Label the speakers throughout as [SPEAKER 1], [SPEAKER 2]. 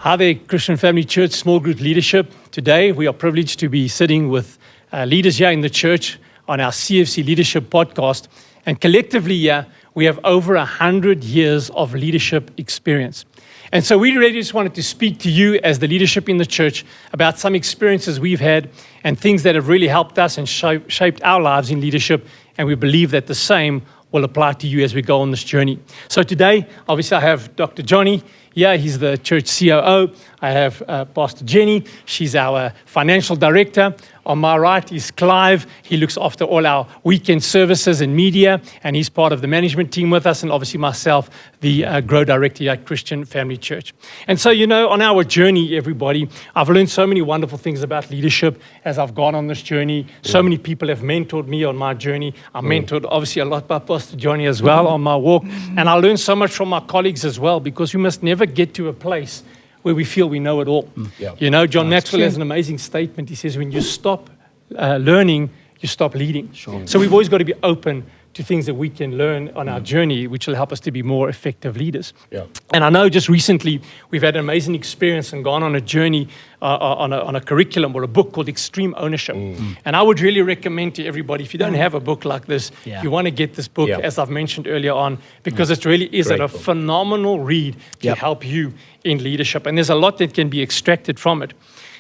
[SPEAKER 1] Hi there, Christian Family Church Small Group Leadership. Today we are privileged to be sitting with leaders here in the church on our CFC Leadership podcast. And collectively here, we have over 100 years of leadership experience. And so we really just wanted to speak to you as the leadership in the church about some experiences we've had and things that have really helped us and shaped our lives in leadership. And we believe that the same will apply to you as we go on this journey. So today, obviously, I have Dr. Johnny. Yeah, he's the church COO. I have Pastor Jenny. She's our financial director. On my right is Clive. He looks after all our weekend services and media, and he's part of the management team with us, and obviously myself, the Grow Director here at Christian Family Church. And so, on our journey, everybody, I've learned so many wonderful things about leadership as I've gone on this journey. So many people have mentored me on my journey. I'm mentored, obviously, a lot by Pastor Johnny as well on my walk. And I learned so much from my colleagues as well, because we must never get to a place where we feel we know it all. John Maxwell has an amazing statement. He says, when you stop learning, you stop leading. Sure. So we've always got to be open to things that we can learn on our journey, which will help us to be more effective leaders. Yeah. And I know just recently we've had an amazing experience and gone on a journey on a curriculum or a book called Extreme Ownership. And I would really recommend to everybody, if you don't have a book like this, you want to get this book, as I've mentioned earlier on, because it really is a phenomenal read to help you in leadership. And there's a lot that can be extracted from it.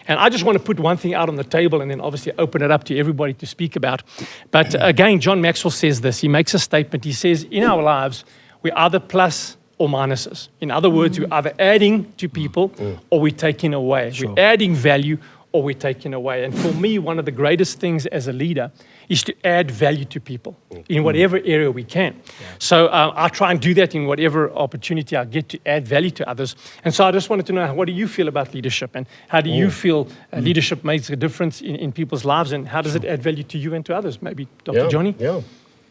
[SPEAKER 1] And I just want to put one thing out on the table and then obviously open it up to everybody to speak about. But again, John Maxwell says this. He makes a statement. He says, in our lives, we're either plus or minuses. In other words, we're either adding to people or we're taking away. Sure. We're adding value or we're taking away. And for me, one of the greatest things as a leader is to add value to people in whatever area we can. Yeah. So I try and do that in whatever opportunity I get to add value to others. And so I just wanted to know, what do you feel about leadership? And how do you feel leadership makes a difference in people's lives? And how does it add value to you and to others? Maybe Dr. Johnny?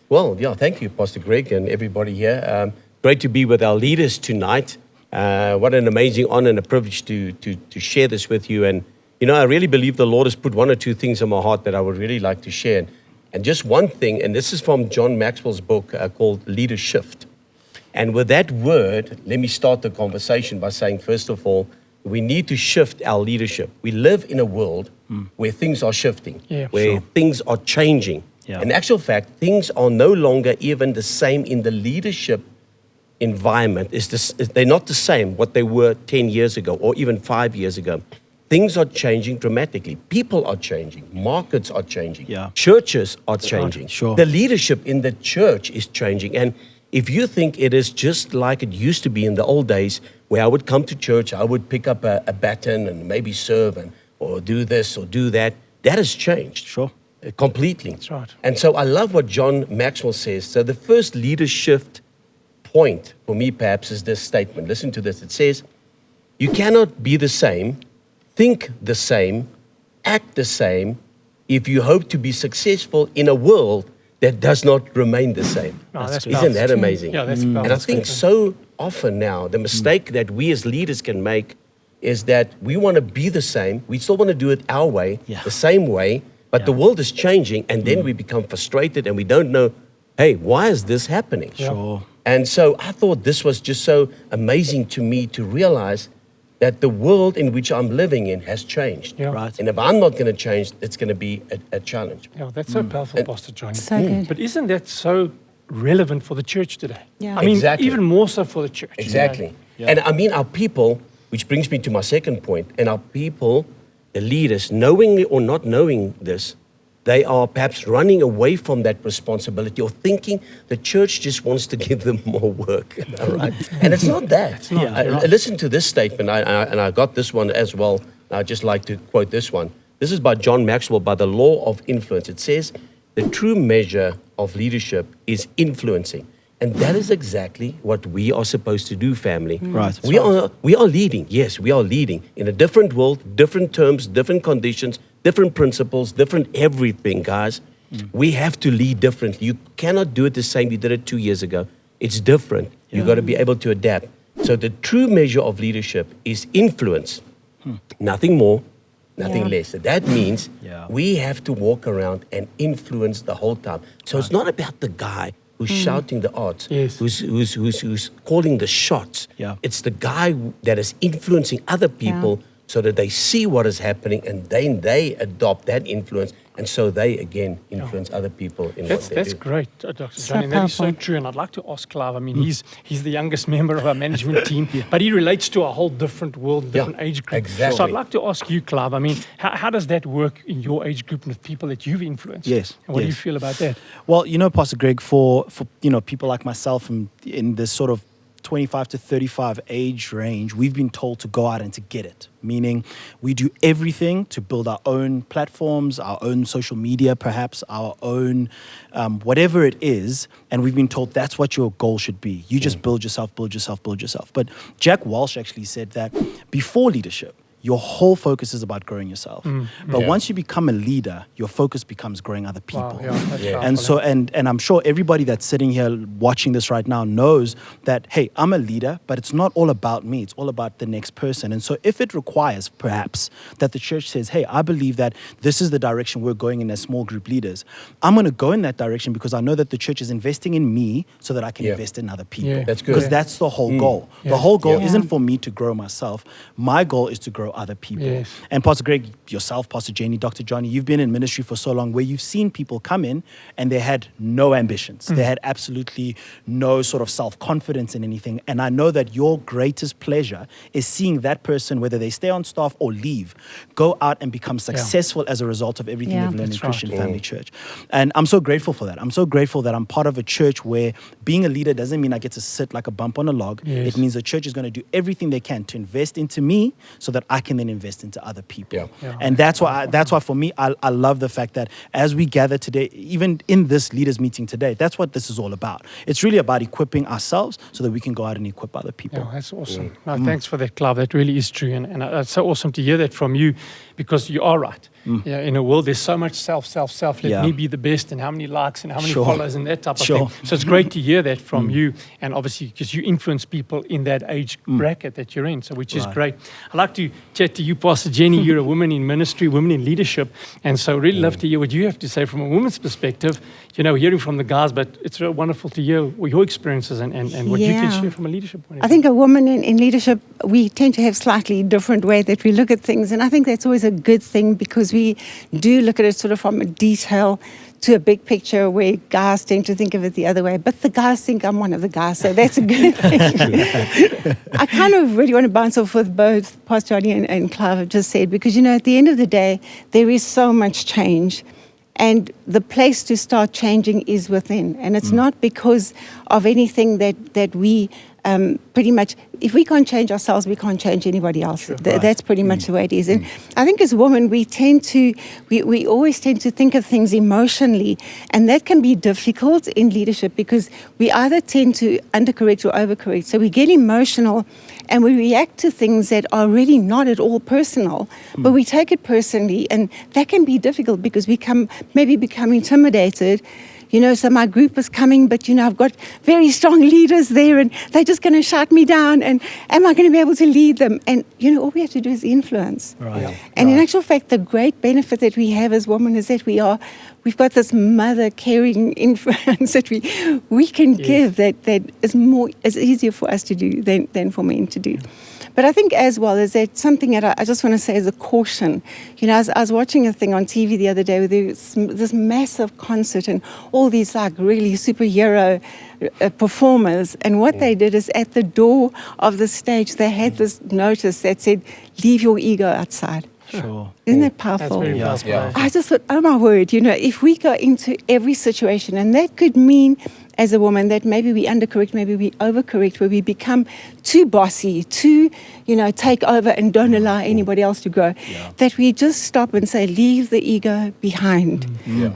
[SPEAKER 2] Well, thank you, Pastor Greg and everybody here. Great to be with our leaders tonight. What an amazing honor and a privilege to share this with you. And I really believe the Lord has put one or two things in my heart that I would really like to share. And just one thing, and this is from John Maxwell's book called Leadership. And with that word, let me start the conversation by saying, first of all, we need to shift our leadership. We live in a world where things are shifting, where things are changing. Yeah. In actual fact, things are no longer even the same in the leadership environment. They're not the same what they were 10 years ago or even 5 years ago. Things are changing dramatically. People are changing. Markets are changing. Yeah. Churches are changing. Right. Sure. The leadership in the church is changing. And if you think it is just like it used to be in the old days, where I would come to church, I would pick up a baton and maybe serve or do this or do that, that has changed. Sure. Completely.
[SPEAKER 1] That's right.
[SPEAKER 2] And so I love what John Maxwell says. So the first leadership point for me perhaps is this statement. Listen to this. It says, you cannot be the same, think the same, act the same, if you hope to be successful in a world that does not remain the same. Isn't that amazing?
[SPEAKER 1] Yeah, that's powerful.
[SPEAKER 2] And I think so often now, the mistake that we as leaders can make is that we want to be the same. We still want to do it our way, the same way, but the world is changing, and then we become frustrated and we don't know, hey, why is this happening?
[SPEAKER 1] Sure.
[SPEAKER 2] And so I thought this was just so amazing to me to realize that the world in which I'm living in has changed.
[SPEAKER 1] Yeah. Right.
[SPEAKER 2] And if I'm not going to change, it's going to be a challenge.
[SPEAKER 1] Yeah, that's so powerful, Pastor Johnny.
[SPEAKER 3] So good.
[SPEAKER 1] But isn't that so relevant for the church today?
[SPEAKER 3] Yeah.
[SPEAKER 1] I mean,
[SPEAKER 2] Exactly.
[SPEAKER 1] even more so for the church.
[SPEAKER 2] Exactly. And I mean, our people, which brings me to my second point, and our people, the leaders, knowingly or not knowing this, they are perhaps running away from that responsibility or thinking the church just wants to give them more work. All right? And it's not that.
[SPEAKER 1] It's not.
[SPEAKER 2] Listen to this statement, and I got this one as well. I'd just like to quote this one. This is by John Maxwell, by the law of influence. It says, the true measure of leadership is influencing. And that is exactly what we are supposed to do, family.
[SPEAKER 4] Right.
[SPEAKER 2] We are leading. Yes, we are leading in a different world, different terms, different conditions, different principles, different everything, guys. We have to lead differently. You cannot do it the same you did it 2 years ago. It's different. You've got to be able to adapt. So the true measure of leadership is influence. Nothing more, nothing less. So that means we have to walk around and influence the whole time. So it's not about the guy who's shouting the odds,
[SPEAKER 1] Yes.
[SPEAKER 2] who's calling the shots.
[SPEAKER 3] Yeah.
[SPEAKER 2] It's the guy that is influencing other people so that they see what is happening and then they adopt that influence, and so they again influence other people in what they
[SPEAKER 1] That's
[SPEAKER 2] do.
[SPEAKER 1] great, Dr.
[SPEAKER 4] So
[SPEAKER 1] Johnny. And that is so
[SPEAKER 4] powerful.
[SPEAKER 1] true. And I'd like to ask Clive, I mean, he's the youngest member of our management team, but he relates to a whole different world, different age group.
[SPEAKER 2] exactly.
[SPEAKER 1] So I'd like to ask you, Clive, I mean, how does that work in your age group and with people that you've influenced?
[SPEAKER 3] Yes,
[SPEAKER 1] And what do you
[SPEAKER 3] yes.
[SPEAKER 1] feel about that?
[SPEAKER 3] Well, Pastor Greg, for people like myself and in this sort of 25 to 35 age range, we've been told to go out and to get it. Meaning we do everything to build our own platforms, our own social media, perhaps our own whatever it is. And we've been told that's what your goal should be. You just build yourself, build yourself, build yourself. But Jack Walsh actually said that before leadership, your whole focus is about growing yourself. But once you become a leader, your focus becomes growing other people.
[SPEAKER 1] Wow, yeah, that's
[SPEAKER 2] Yeah.
[SPEAKER 1] powerful,
[SPEAKER 3] And so, and I'm sure everybody that's sitting here watching this right now knows that, hey, I'm a leader, but it's not all about me. It's all about the next person. And so if it requires, perhaps, that the church says, hey, I believe that this is the direction we're going in as small group leaders, I'm going to go in that direction because I know that the church is investing in me so that I can
[SPEAKER 2] Yeah.
[SPEAKER 3] invest in other people.
[SPEAKER 1] Yeah.
[SPEAKER 2] That's good.
[SPEAKER 3] Because that's the whole goal.
[SPEAKER 1] Yeah.
[SPEAKER 3] The whole goal
[SPEAKER 4] Yeah.
[SPEAKER 3] isn't for me to grow myself. My goal is to grow other people.
[SPEAKER 1] Yes.
[SPEAKER 3] And Pastor Greg, yourself, Pastor Jenny, Dr. Johnny, you've been in ministry for so long where you've seen people come in and they had no ambitions. They had absolutely no sort of self-confidence in anything. And I know that your greatest pleasure is seeing that person, whether they stay on staff or leave, go out and become successful as a result of everything
[SPEAKER 4] Yeah.
[SPEAKER 3] they've learned in
[SPEAKER 1] That's right.
[SPEAKER 3] Christian Family Church. And I'm so grateful for that. I'm so grateful that I'm part of a church where being a leader doesn't mean I get to sit like a bump on a log.
[SPEAKER 1] Yes.
[SPEAKER 3] It means the church is going to do everything they can to invest into me so that I can then invest into other people.
[SPEAKER 2] Yeah.
[SPEAKER 3] And that's why for me, I love the fact that as we gather today, even in this leaders meeting today, that's what this is all about. It's really about equipping ourselves so that we can go out and equip other people.
[SPEAKER 1] Yeah, that's awesome. No, thanks for that, Clive. That really is true. And it's so awesome to hear that from you because you are right. Yeah, in a world, there's so much self. Let
[SPEAKER 3] Yeah.
[SPEAKER 1] me be the best and how many likes and how many
[SPEAKER 3] Sure.
[SPEAKER 1] followers and that type of
[SPEAKER 3] Sure.
[SPEAKER 1] thing. So it's great to hear that from you. And obviously, because you influence people in that age bracket that you're in, so which is
[SPEAKER 3] Right.
[SPEAKER 1] great. I'd like to chat to you, Pastor Jenny. You're a woman in ministry, woman in leadership. And so really love to hear what you have to say from a woman's perspective. Hearing from the guys, but it's real wonderful to hear your experiences and what you can
[SPEAKER 4] Yeah.
[SPEAKER 1] share from a leadership point of
[SPEAKER 4] I
[SPEAKER 1] view.
[SPEAKER 4] think a woman in leadership, we tend to have slightly different way that we look at things. And I think that's always a good thing because we do look at it sort of from a detail to a big picture where guys tend to think of it the other way. But the guys think I'm one of the guys, so that's a good thing. I kind of really want to bounce off with both Pastor Johnny and Clive have just said, because, at the end of the day, there is so much change. And the place to start changing is within. And it's not because of anything that we pretty much, if we can't change ourselves, we can't change anybody else. That's pretty much the way it is. And I think as women, we always tend to think of things emotionally. And that can be difficult in leadership because we either tend to undercorrect or overcorrect. So we get emotional and we react to things that are really not at all personal, but we take it personally. And that can be difficult because we maybe become intimidated. So my group is coming, but, I've got very strong leaders there and they're just going to shut me down. And am I going to be able to lead them? And, all we have to do is influence.
[SPEAKER 3] Right.
[SPEAKER 4] And in actual fact, the great benefit that we have as women is that we've got this mother caring influence that we can give that is easier for us to do than for men to do. But I think as well is that something that I just want to say as a caution. I was watching a thing on TV the other day with this massive concert and all these really superhero performers. And what they did is at the door of the stage, they had this notice that said, "Leave your ego outside."
[SPEAKER 3] Sure.
[SPEAKER 4] Isn't that
[SPEAKER 1] That's
[SPEAKER 4] powerful?
[SPEAKER 1] very
[SPEAKER 3] Yeah.
[SPEAKER 1] powerful.
[SPEAKER 2] Yeah.
[SPEAKER 4] I just thought, oh my word, if we go into every situation, and that could mean as a woman that maybe we undercorrect, maybe we overcorrect, where we become too bossy, too, take over and don't allow anybody else to grow, that we just stop and say, leave the ego behind.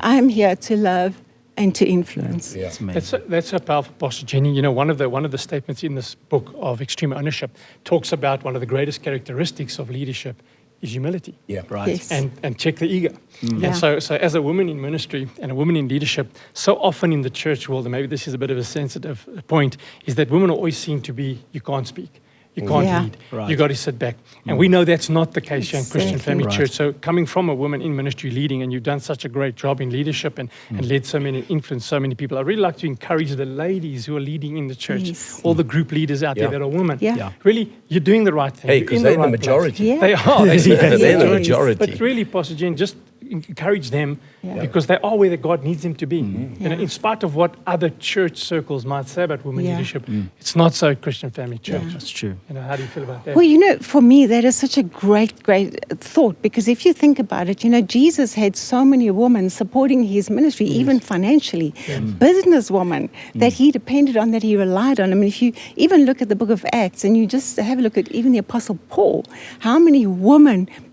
[SPEAKER 4] I'm here to love and to influence.
[SPEAKER 2] Yeah.
[SPEAKER 3] It's amazing.
[SPEAKER 1] That's so powerful, Pastor Jenny. One of the statements in this book of Extreme Ownership talks about one of the greatest characteristics of leadership is humility.
[SPEAKER 2] Yeah.
[SPEAKER 3] Right.
[SPEAKER 4] Yes.
[SPEAKER 1] And check the ego.
[SPEAKER 4] Yeah.
[SPEAKER 1] And so as a woman in ministry and a woman in leadership, so often in the church world, and maybe this is a bit of a sensitive point, is that women are always seen to be, you can't speak. you can't
[SPEAKER 4] Yeah.
[SPEAKER 1] lead.
[SPEAKER 3] Right.
[SPEAKER 1] You got to sit back. And we know that's not the case here in Christian
[SPEAKER 4] Exactly.
[SPEAKER 1] Family
[SPEAKER 3] Right.
[SPEAKER 1] Church. So coming from a woman in ministry leading, and you've done such a great job in leadership and led so many, influenced so many people. I really like to encourage the ladies who are leading in the church,
[SPEAKER 4] Yes.
[SPEAKER 1] all the group leaders out
[SPEAKER 2] Yeah.
[SPEAKER 1] there that are women.
[SPEAKER 4] Yeah.
[SPEAKER 3] Yeah.
[SPEAKER 1] Really, you're doing the right thing.
[SPEAKER 2] Hey,
[SPEAKER 1] You're
[SPEAKER 2] because
[SPEAKER 1] in
[SPEAKER 2] they're the
[SPEAKER 1] right place.
[SPEAKER 2] majority.
[SPEAKER 4] Yeah.
[SPEAKER 1] They are. They
[SPEAKER 2] They're the
[SPEAKER 4] Yes.
[SPEAKER 2] majority.
[SPEAKER 1] But really, Pastor Jen, just encourage them
[SPEAKER 4] Yeah.
[SPEAKER 1] because they are where that God needs them to be. You know, in spite of what other church circles might say about women
[SPEAKER 4] Yeah.
[SPEAKER 1] leadership, it's not so at Christian Family Church.
[SPEAKER 4] Yeah.
[SPEAKER 3] That's true.
[SPEAKER 1] You know, how do you feel about that?
[SPEAKER 4] Well, you know, for me, that is such a great thought because if you think about it, you know, Jesus had so many women supporting his ministry, even financially, businesswomen that he depended on, that he relied on. I mean, if you even look at the book of Acts and you just have a look at even the Apostle Paul, how many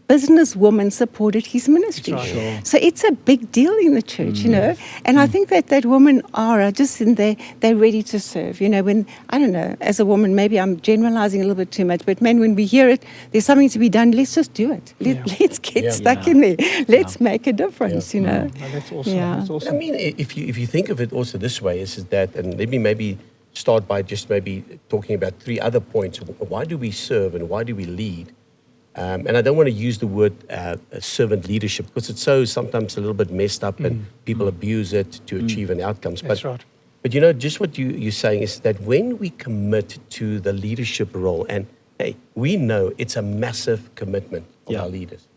[SPEAKER 4] businesswomen supported his ministry.
[SPEAKER 1] That's right.
[SPEAKER 3] Sure.
[SPEAKER 4] So it's a big deal in the church, you know. And I think that women are just in there, they're ready to serve. You know, when, I don't know, as a woman, maybe I'm generalizing a little bit too much, but man, when we hear it, there's something to be done, let's just do it. Let's get
[SPEAKER 2] Yeah.
[SPEAKER 4] stuck
[SPEAKER 3] Yeah.
[SPEAKER 4] in there. Let's make a difference, you know.
[SPEAKER 1] No, that's awesome.
[SPEAKER 4] Yeah.
[SPEAKER 1] That's
[SPEAKER 2] I
[SPEAKER 1] awesome.
[SPEAKER 2] mean, if you think of it also this way, is that, and let me maybe start by just maybe talking about 3 other points. Why do we serve and why do we lead? And I don't want to use the word servant leadership because it's so sometimes a little bit messed up and people abuse it to achieve an outcomes.
[SPEAKER 1] That's right.
[SPEAKER 2] But you know, just what you're saying is that when we commit to the leadership role, and hey, we know it's a massive commitment of
[SPEAKER 3] Yeah.
[SPEAKER 2] our leaders.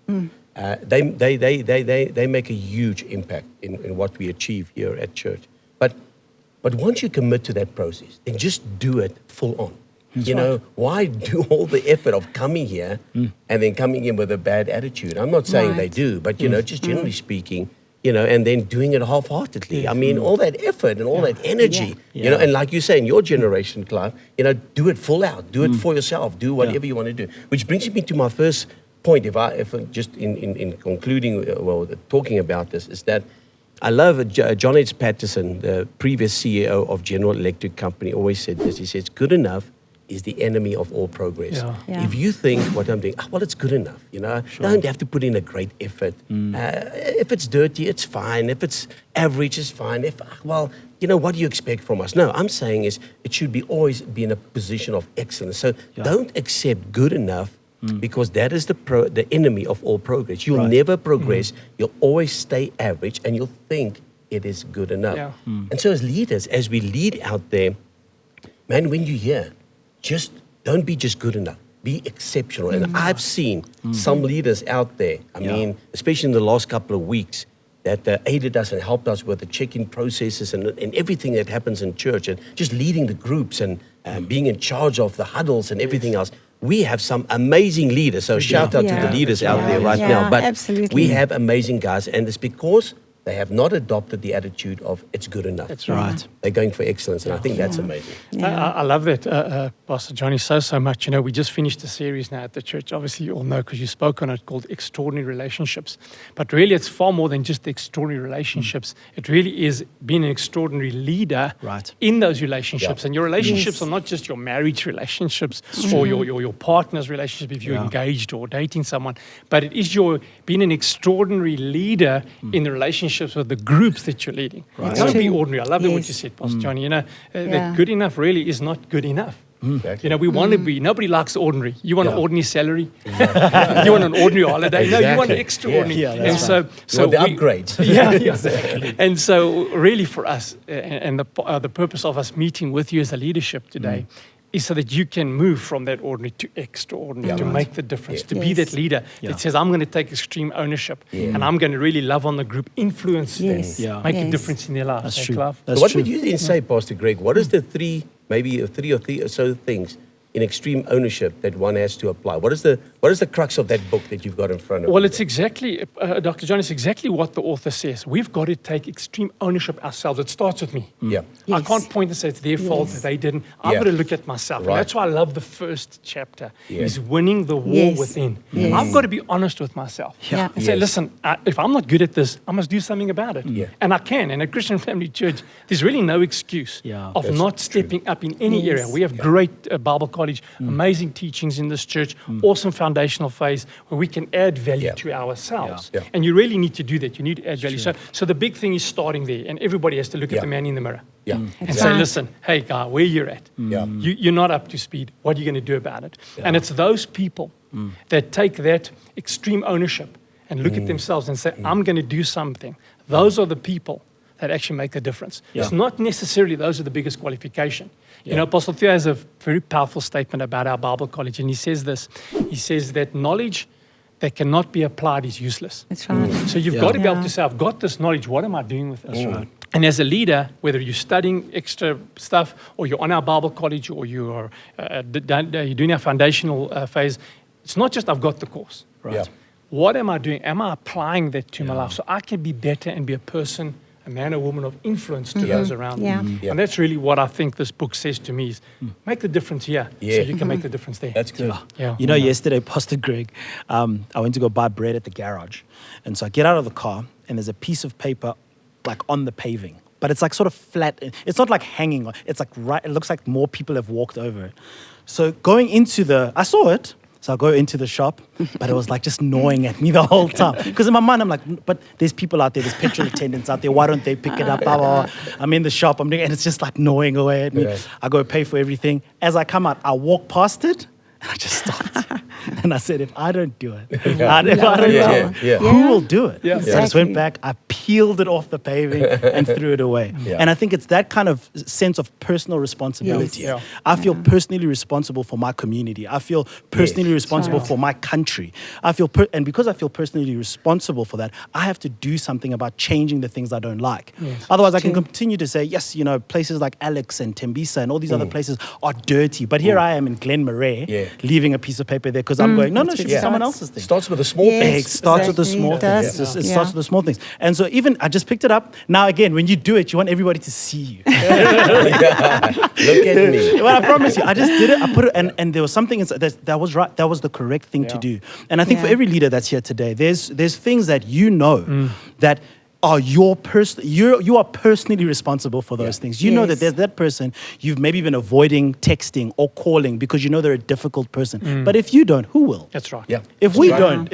[SPEAKER 2] They make a huge impact in what we achieve here at church. But once you commit to that process, then just do it full on. You know, why do all the effort of coming here and then coming in with a bad attitude? I'm not saying they
[SPEAKER 4] Right.
[SPEAKER 2] do, but you know, just generally speaking, you know, and then doing it half-heartedly. I mean, all that effort and all that energy, you know, and like you say, in your generation, Clive, you know, do it full out, do it for yourself, do whatever you want to do. Which brings me to my first point, if just in concluding, talking about this, is that I love John H. Patterson, the previous CEO of General Electric Company, always said this. He says, good enough is the enemy of all progress.
[SPEAKER 1] Yeah.
[SPEAKER 4] Yeah.
[SPEAKER 2] If you think what I'm doing, well, it's good enough, you know. Don't have to put in a great effort. If it's dirty, it's fine. If it's average, it's fine. Well, you know, what do you expect from us? No, I'm saying is it should be always be in a position of excellence. So don't accept good enough because that is the enemy of all progress. You'll never progress. You'll always stay average and you'll think it is good enough.
[SPEAKER 1] Yeah.
[SPEAKER 2] And so as leaders, as we lead out there, man, when you hear, just don't be just good enough. Be exceptional. And I've seen some leaders out there, I mean, especially in the last couple of weeks, that aided us and helped us with the check-in processes and everything that happens in church and just leading the groups and being in charge of the huddles and everything else. We have some amazing leaders. So shout out to the leaders out there right now. But
[SPEAKER 4] absolutely.
[SPEAKER 2] we have amazing guys. And it's because they have not adopted the attitude of it's good enough.
[SPEAKER 1] That's right.
[SPEAKER 2] They're going for excellence. And I think that's amazing.
[SPEAKER 1] I love that, Pastor Johnny, so much. You know, we just finished a series now at the church. Obviously, you all know because you spoke on it, called Extraordinary Relationships. But really, it's far more than just the extraordinary relationships. It really is being an extraordinary leader in those relationships.
[SPEAKER 2] Yeah.
[SPEAKER 1] And your relationships are not just your marriage relationships or your partner's relationship if you're engaged or dating someone, but it is your being an extraordinary leader in the relationships with the groups that you're leading. It can't be ordinary. I love that what you said, Pastor Johnny. You know, that good enough really is not good enough.
[SPEAKER 2] Exactly.
[SPEAKER 1] You know, we want to be, nobody likes ordinary. You want an ordinary salary. You want an ordinary holiday. No, you want an extraordinary.
[SPEAKER 3] Yeah,
[SPEAKER 1] and
[SPEAKER 3] that's
[SPEAKER 1] so
[SPEAKER 2] the upgrades.
[SPEAKER 1] exactly. And so really for us, and the purpose of us meeting with you as a leadership today is so that you can move from that ordinary to extraordinary, to make the difference, to be that leader that says, I'm going to take extreme ownership and I'm going to really love on the group, influence them, make a difference in their lives.
[SPEAKER 3] That's
[SPEAKER 1] Hey,
[SPEAKER 3] true.
[SPEAKER 1] Clive?
[SPEAKER 3] That's
[SPEAKER 2] So what
[SPEAKER 3] true.
[SPEAKER 2] would you then say, Pastor Greg? What is the three or so things in extreme ownership that one has to apply? What is the crux of that book that you've got in front of you?
[SPEAKER 1] Well, it's exactly, Dr. John, it's exactly what the author says. We've got to take extreme ownership ourselves. It starts with me.
[SPEAKER 2] Yeah.
[SPEAKER 1] I can't point and say it's their fault that they didn't. I've got to look at myself.
[SPEAKER 2] Right.
[SPEAKER 1] And that's why I love the first chapter, is winning the war within.
[SPEAKER 4] Yes.
[SPEAKER 1] I've got to be honest with myself.
[SPEAKER 4] Yeah.
[SPEAKER 1] And say, listen, if I'm not good at this, I must do something about it.
[SPEAKER 2] Yeah.
[SPEAKER 1] And I can. And at Christian Family Church, there's really no excuse of
[SPEAKER 2] That's
[SPEAKER 1] not stepping up in any area. We have great Bible college College, amazing teachings in this church, awesome foundational phase where we can add value to ourselves.
[SPEAKER 2] Yeah.
[SPEAKER 1] And you really need to do that. You need to add value. So the big thing is starting there, and everybody has to look at the man in the mirror.
[SPEAKER 2] Yeah.
[SPEAKER 1] And say, listen, hey, guy, where you're at,
[SPEAKER 2] Yeah.
[SPEAKER 1] you're not up to speed. What are you going to do about it? And it's those people that take that extreme ownership and look at themselves and say, I'm going to do something. Those are the people that actually make the difference. It's not necessarily those are the biggest qualification. You know, Apostle Theo has a very powerful statement about our Bible college, and he says this. He says that knowledge that cannot be applied is useless.
[SPEAKER 4] That's right.
[SPEAKER 1] So you've got to be able to say, I've got this knowledge, what am I doing with this? Right. And as a leader, whether you're studying extra stuff or you're on our Bible college or you're doing our foundational phase, it's not just I've got the course.
[SPEAKER 2] Right. Yeah.
[SPEAKER 1] What am I doing? Am I applying that to my life so I can be better and be a person, a man or woman of influence to those around me? And that's really what I think this book says to me is make the difference here so you can make the difference there.
[SPEAKER 2] That's good.
[SPEAKER 1] Yeah.
[SPEAKER 3] You know, yesterday, Pastor Greg, I went to go buy bread at the garage. And so I get out of the car and there's a piece of paper like on the paving. But it's like sort of flat. It's not like hanging on. It's like right. It looks like more people have walked over it. So going into I saw it. So I go into the shop, but it was like just gnawing at me the whole time. Because in my mind, I'm like, but there's people out there, there's petrol attendants out there. Why don't they pick it up? Blah, blah, blah. I'm in the shop, and it's just like gnawing away at me.
[SPEAKER 2] Right.
[SPEAKER 3] I go pay for everything. As I come out, I walk past it, and I just stopped. And I said, if I don't do it, if I don't do it, who will do it?
[SPEAKER 1] Yeah.
[SPEAKER 3] So I just went back, I peeled it off the paving and threw it away. And I think it's that kind of sense of personal responsibility.
[SPEAKER 1] Yes.
[SPEAKER 3] I feel personally responsible for my community. I feel personally responsible for my country. I feel, and because I feel personally responsible for that, I have to do something about changing the things I don't like. Otherwise, I can continue to say, yes, you know, places like Alex and Tembisa and all these other places are dirty. But here I am in Glen Marais, leaving a piece of paper there because I'm going, no, it should be someone else's thing.
[SPEAKER 2] Starts with the small things.
[SPEAKER 3] It starts with the small things. It starts with the small things. And so even, I just picked it up. Now again, when you do it, you want everybody to see you.
[SPEAKER 2] Look at me.
[SPEAKER 3] Well, I promise you, I just did it. I put it, and there was something inside that was right. That was the correct thing to do. And I think for every leader that's here today, there's things that you know that are you are personally responsible for those things. You know that there's that person you've maybe been avoiding texting or calling because you know they're a difficult person. But if you don't, who will?
[SPEAKER 1] That's right.
[SPEAKER 2] Yeah.
[SPEAKER 3] If we don't,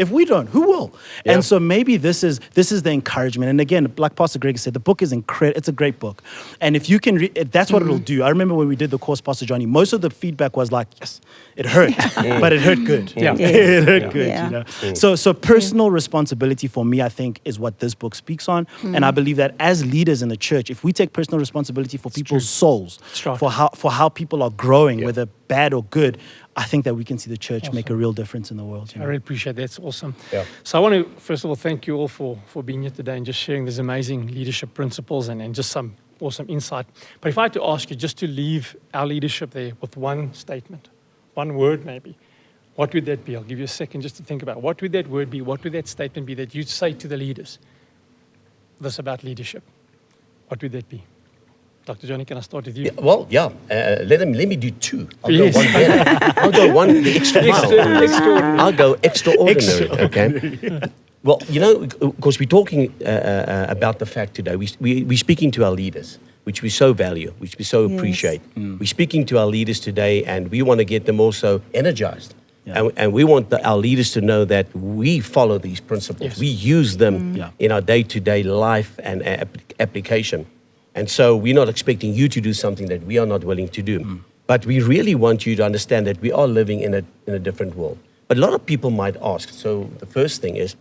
[SPEAKER 3] who will?
[SPEAKER 2] Yeah.
[SPEAKER 3] And so maybe this is the encouragement. And again, like Pastor Greg said, the book is incredible. It's a great book. And if you can read, that's what it'll do. I remember when we did the course, Pastor Johnny, most of the feedback was like, yes, it hurt, but it hurt good.
[SPEAKER 1] Yeah.
[SPEAKER 3] It hurt good, you know. So personal responsibility for me, I think, is what this book speaks on. And I believe that as leaders in the church, if we take personal responsibility for people's souls, for how people are growing, whether bad or good, I think that we can see the church make a real difference in the world. You know?
[SPEAKER 1] I really appreciate that. That's awesome.
[SPEAKER 2] Yeah.
[SPEAKER 1] So I want to, first of all, thank you all for being here today and just sharing these amazing leadership principles and just some awesome insight. But if I had to ask you just to leave our leadership there with one statement, one word maybe, what would that be? I'll give you a second just to think about it. What would that word be? What would that statement be that you'd say to the leaders? This about leadership. What would that be? Dr. Johnny, can I start with you?
[SPEAKER 2] Let me do two. I'll go one better. I'll go one extra mile. I'll go extraordinary. Okay. Well, you know, of course, we're talking about the fact today. We're speaking to our leaders, which we so value, which we so appreciate. We're speaking to our leaders today, and we want to get them also energized. And we want our leaders to know that we follow these principles. We use them in our day-to-day life and application. And so we're not expecting you to do something that we are not willing to do. But we really want you to understand that we are living in a different world. But a lot of people might ask, so the first thing is,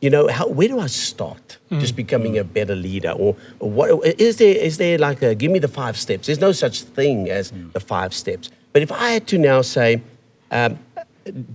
[SPEAKER 2] you know, where do I start just becoming a better leader? Or what is there like give me the 5 steps? There's no such thing as the 5 steps. But if I had to now say,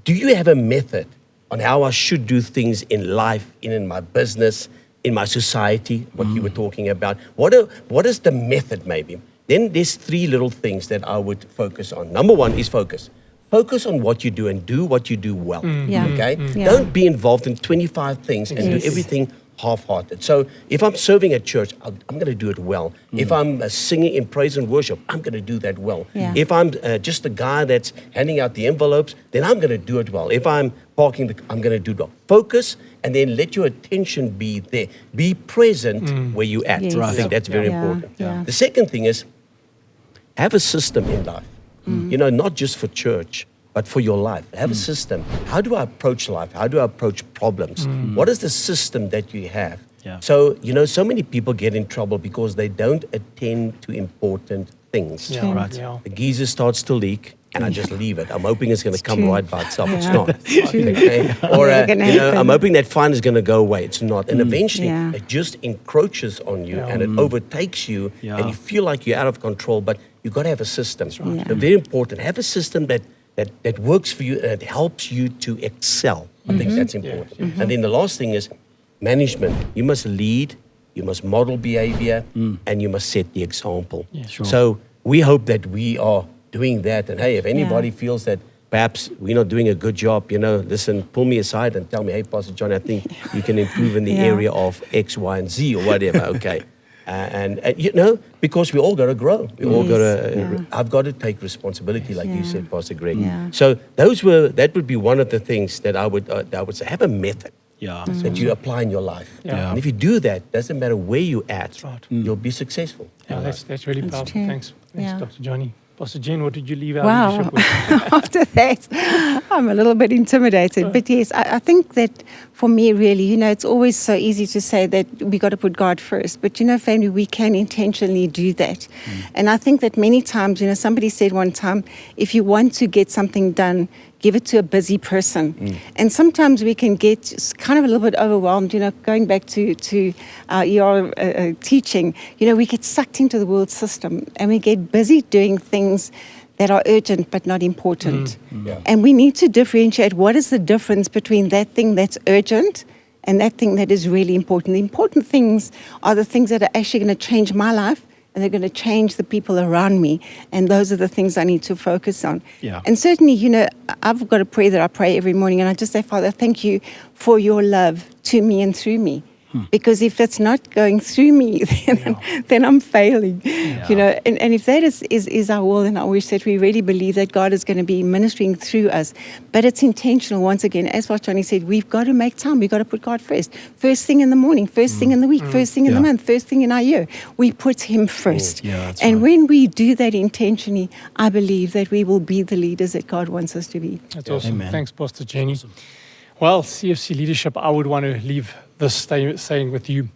[SPEAKER 2] do you have a method on how I should do things in life, in my business, in my society, what you were talking about? What is the method maybe? Then there's 3 little things that I would focus on. Number 1 is focus. Focus on what you do and do what you do well, okay? Don't be involved in 25 things and do everything half-hearted. So if I'm serving at church, I'm going to do it well. If I'm singing in praise and worship, I'm going to do that well. If I'm just the guy that's handing out the envelopes, then I'm going to do it well. If I'm parking, I'm going to do it well. Focus, and then let your attention be there. Be present where you're at. I think that's very important. The second thing is, have a system in life. You know, not just for church, but for your life. Have a system. How do I approach life? How do I approach problems? What is the system that you have?
[SPEAKER 3] Yeah.
[SPEAKER 2] So, you know, so many people get in trouble because they don't attend to important things.
[SPEAKER 1] Yeah,
[SPEAKER 3] Right.
[SPEAKER 1] Yeah.
[SPEAKER 2] The geyser starts to leak, and I just leave it. I'm hoping it's going to come
[SPEAKER 4] true.
[SPEAKER 2] right by itself. It's
[SPEAKER 4] Yeah.
[SPEAKER 2] not.
[SPEAKER 4] True.
[SPEAKER 2] Okay? Or,
[SPEAKER 4] Never gonna
[SPEAKER 2] you know, I'm
[SPEAKER 4] happen.
[SPEAKER 2] hoping that fine is going to go away. It's not. And eventually,
[SPEAKER 4] Yeah.
[SPEAKER 2] it just encroaches on you, and it overtakes you,
[SPEAKER 3] Yeah.
[SPEAKER 2] and you feel like you're out of control, but you've got to have a system.
[SPEAKER 4] right.
[SPEAKER 2] So very important. Have a system that works for you and it helps you to excel. I think that's important. And then the last thing is management. You must lead, you must model behavior, and you must set the example.
[SPEAKER 1] Yeah, sure.
[SPEAKER 2] So we hope that we are doing that. And hey, if anybody feels that perhaps we're not doing a good job, you know, listen, pull me aside and tell me, hey, Pastor John, I think you can improve in the
[SPEAKER 4] Yeah.
[SPEAKER 2] area of X, Y, and Z or whatever. Okay. And you know, because we all got to grow. We all got to.
[SPEAKER 4] Yeah.
[SPEAKER 2] I've got to take responsibility, like you
[SPEAKER 4] Yeah.
[SPEAKER 2] said, Pastor Greg.
[SPEAKER 4] Yeah.
[SPEAKER 2] So that would be one of the things that I would say. Have a method
[SPEAKER 3] Yeah.
[SPEAKER 2] that you apply in your life.
[SPEAKER 1] Yeah.
[SPEAKER 2] And if you do that, doesn't matter where you're at,
[SPEAKER 1] right.
[SPEAKER 2] you'll be successful.
[SPEAKER 1] Yeah, that's really
[SPEAKER 4] That's
[SPEAKER 1] powerful.
[SPEAKER 4] true.
[SPEAKER 1] Thanks,
[SPEAKER 4] Yeah.
[SPEAKER 1] Dr. Johnny. Pastor Jen, what did you leave our
[SPEAKER 4] Wow.
[SPEAKER 1] leadership with?
[SPEAKER 4] After that, I'm a little bit intimidated. But yes, I think that for me, really, you know, it's always so easy to say that we got to put God first. But, you know, family, we can intentionally do that. And I think that many times, you know, somebody said one time, if you want to get something done, give it to a busy person. And sometimes we can get kind of a little bit overwhelmed, you know, going back to our ER teaching, you know, we get sucked into the world system and we get busy doing things that are urgent but not important.
[SPEAKER 2] Yeah.
[SPEAKER 4] And we need to differentiate what is the difference between that thing that's urgent and that thing that is really important. The important things are the things that are actually going to change my life and they're going to change the people around me. And those are the things I need to focus on.
[SPEAKER 3] Yeah.
[SPEAKER 4] And certainly, you know, I've got a prayer that I pray every morning, and I just say, Father, thank you for your love to me and through me. Because if it's not going through me, then I'm failing. You know, and if that is our will and our wish, that we really believe that God is going to be ministering through us. But it's intentional. Once again, as what Johnny said, we've got to make time. We've got to put God first. First thing in the morning, first thing in the week, first thing in the
[SPEAKER 3] Yeah.
[SPEAKER 4] month, first thing in our year. We put Him first.
[SPEAKER 3] Yeah, that's
[SPEAKER 4] and
[SPEAKER 3] right.
[SPEAKER 4] when we do that intentionally, I believe that we will be the leaders that God wants us to be.
[SPEAKER 1] That's awesome.
[SPEAKER 3] Amen.
[SPEAKER 1] Thanks, Pastor Jenny. Well, CFC leadership, I would want to leave this saying with you.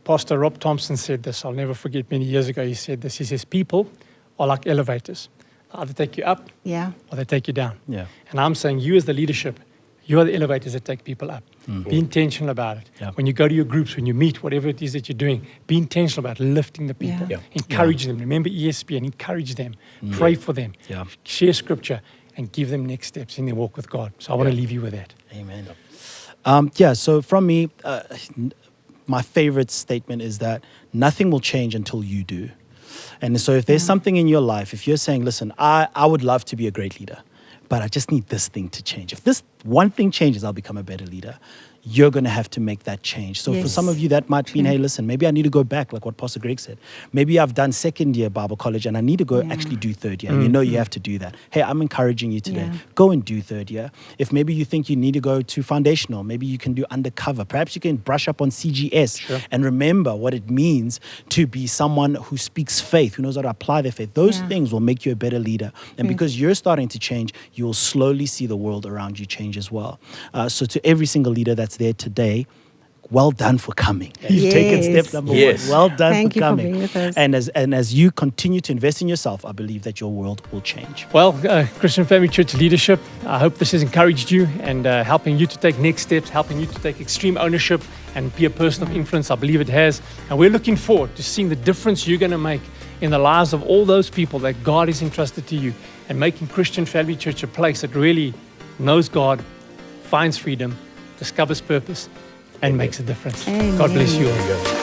[SPEAKER 1] Pastor Rob Thompson said this. I'll never forget, many years ago, he said this. He says, people are like elevators. They either take you up
[SPEAKER 4] Yeah.
[SPEAKER 1] or they take you down.
[SPEAKER 3] Yeah.
[SPEAKER 1] And I'm saying, you as the leadership, you are the elevators that take people up. Be intentional about it.
[SPEAKER 3] Yeah.
[SPEAKER 1] When you go to your groups, when you meet, whatever it is that you're doing, be intentional about lifting the people.
[SPEAKER 4] Yeah.
[SPEAKER 2] Yeah.
[SPEAKER 1] Encourage them. Remember ESP and encourage them. Pray for them.
[SPEAKER 3] Yeah.
[SPEAKER 1] Share scripture and give them next steps in their walk with God. So I want to leave you with that.
[SPEAKER 3] Amen. Yeah, so from me, my favorite statement is that nothing will change until you do. And so if there's something in your life, if you're saying, listen, I would love to be a great leader, but I just need this thing to change. If this one thing changes, I'll become a better leader. You're going to have to make that change. So for
[SPEAKER 4] Yes.
[SPEAKER 3] some of you, that might mean, hey, listen, maybe I need to go back, like what Pastor Greg said. Maybe I've done second year Bible college and I need to go actually do third year. And you know you have to do that. Hey, I'm encouraging you today.
[SPEAKER 4] Yeah.
[SPEAKER 3] Go and do third year. If maybe you think you need to go to foundational, maybe you can do undercover. Perhaps you can brush up on CGS and remember what it means to be someone who speaks faith, who knows how to apply their faith. Those
[SPEAKER 4] Yeah.
[SPEAKER 3] things will make you a better leader. And because you're starting to change, you will slowly see the world around you change as well. So to every single leader that's there today, well done for coming. You've taken
[SPEAKER 4] Yes.
[SPEAKER 3] step number
[SPEAKER 2] Yes.
[SPEAKER 3] one. Well done
[SPEAKER 4] Thank
[SPEAKER 3] for
[SPEAKER 4] you for
[SPEAKER 3] coming.
[SPEAKER 4] being with us.
[SPEAKER 3] And as you continue to invest in yourself, I believe that your world will change.
[SPEAKER 1] Well, Christian Family Church leadership, I hope this has encouraged you and helping you to take next steps, helping you to take extreme ownership and be a person of influence. I believe it has. And we're looking forward to seeing the difference you're going to make in the lives of all those people that God has entrusted to you and making Christian Family Church a place that really knows God, finds freedom, discovers purpose, and makes a difference. God bless you all.
[SPEAKER 4] Amen.